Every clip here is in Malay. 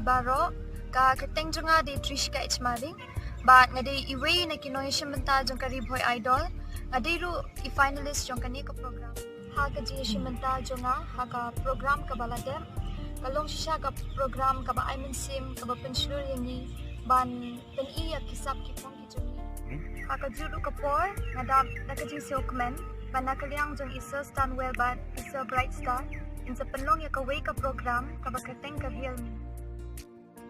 Baro ka kerteng jonga di Trishka Ichmaring but ngade iwe na kinoy shimenta jong ka Riboy Idol ngade ru I finalist jong kani ka program ha ka ji shimenta jonga ha ka program ka balade kalong shisha ka program ka ba Aimin Sim ka ba penslur yangi ban pen iya kisap ki pong ki jongi ha ka juru ka por ngada nakajing silkman ban nakaliang jong isa Stanwell ban isa Bright Star insa penlong ya ka way ka program ka ba kerteng ka Realme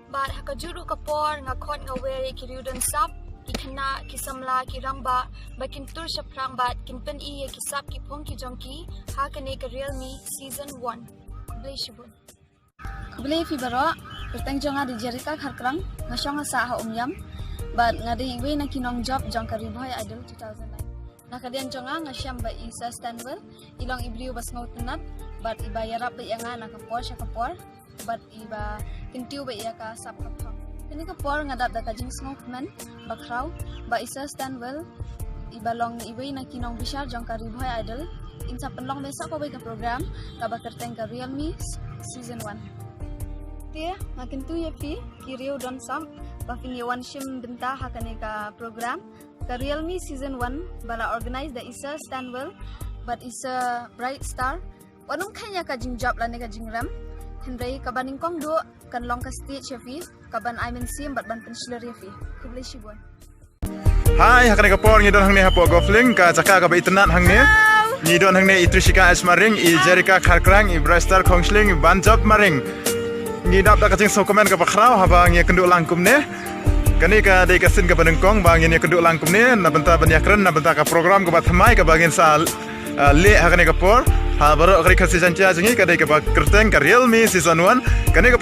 But hakajuru kapor nga khot nga weri kiriudon sap ikana kisamla kiramba bakin tur shaprang bat kinpen I kisap ki pong ki jongki hakane ka Realme season 1 bleshibun Kabele fi baro kerteng jonga di Jerika kharkrang ngasong sa ha umyam but ngadi iwe na kinong job jong ka Riboy Idol 2009 nakadian jonga ngasyam ba isa Stanwell ilong ibriu bas ngautenat but ibayarap ba nga nakapor siya kapor but iba kintiu ba iya ka sap kapang kini kapor ngadap da kajing smokeman bakraw ba isa Stanwell ibalong iwe na kinong bishar jong ka Riboy Idol insa penlong besa pa ka program ka ba kerteng ka Realme season 1 tia makin tu ya fi kiriu don sam ba fingewan shim benta hakane ka program ka Realme season 1 bala organize da isa Stanwell but isa Bright Star wanung kanya kajing job la ne kajing ram Henry kabaning kong do kan long ka stage ya fi kaban Aimin Sim bat ban pensiler ya fi kubli shibon Hai hakane kapor ngidon hangne hapo gofling ka chaka ka ba itenat hangne ngidon hangne Trishka Ichmaring I Jerika kharkrang I Bright Star khongsling banjop maring ngidap da kajing sokomen ka bakrau haba ngi kenduk langkum ne kani ka dei kasin ka banengkong ba ngi kenduk langkum ne na benta banyakren na benta ka program ka ba thamai ka bagin sal le hakane kapor ha baro kari khasi jantia jingi kadai ka kerteng ka Realme season 1 kani ka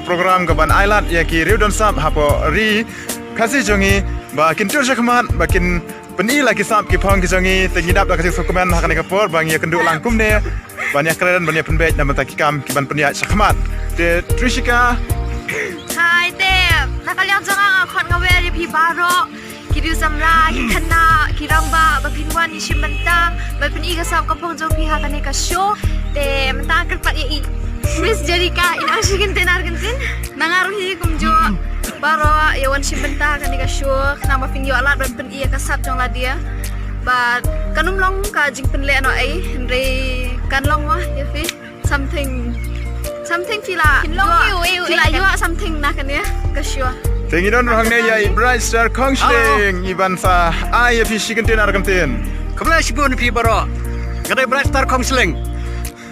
program ka ban island ya ki riudon sap hapo ri khasi jongi ba kintur shakman ba kin peni lagi sap ki phang ki jongi tengidap da kasi sokomen hakane ka por bang ya kenduk langkum ne banyak keren banyak penbet na mata ki kam ki ban penia shakman te Trishka Hai te nakaliang jonga nga khot nga weri pi baro kiriu samra ikana kiramba bapinwan ishimenta bapin iga sam kapong jong pi hakane ka show te menta kerpat ya Miss Jerika in ashikin ten argentin nangaruhi kumjo baro ya wan shimenta hakane ka show kana mapin yo alat bapin iya ka sap jong la dia but kanum long ka jing penle no ai Henry kan long wa ya fi something fila fila yo something na kan ya ka show tengidon hangne ya Bright Star khongsling iban sa ai fi shikin ten argentin Kabla sibun pi baro kadai Bright Star khongsling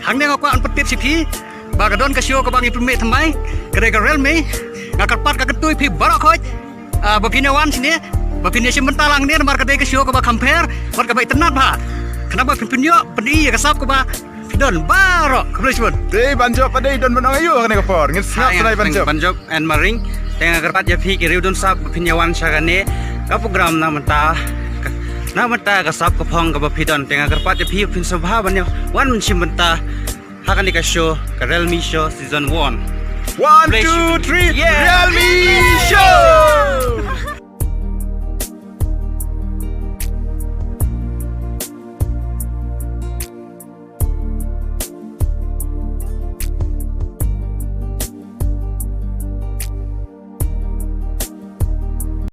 hangne ngakwa an petit sipi ba gadon ka sio ka bangi pme thamai kadai ka Realme ngakarpat ka ketui pi baro khoj ba pinawan sini ba pinnya simentalang ni mar kadai ka sio ka ba compare mar ka ba tenat ba kenapa pinyo peni ka sap ka ba don baro kabla sibun te banjop padai don menang ayu hakane kapor ngin snap sanai banjop banjop and maring tengah kerpat ya fi kiriu don sap pinyawan sagane ka program na menta ka sap ka phong ka bapidon tengah kerpat ya fi pin sabha banyo wan simenta hakani ka show ka Realme show season 1 1 2 3 Realme show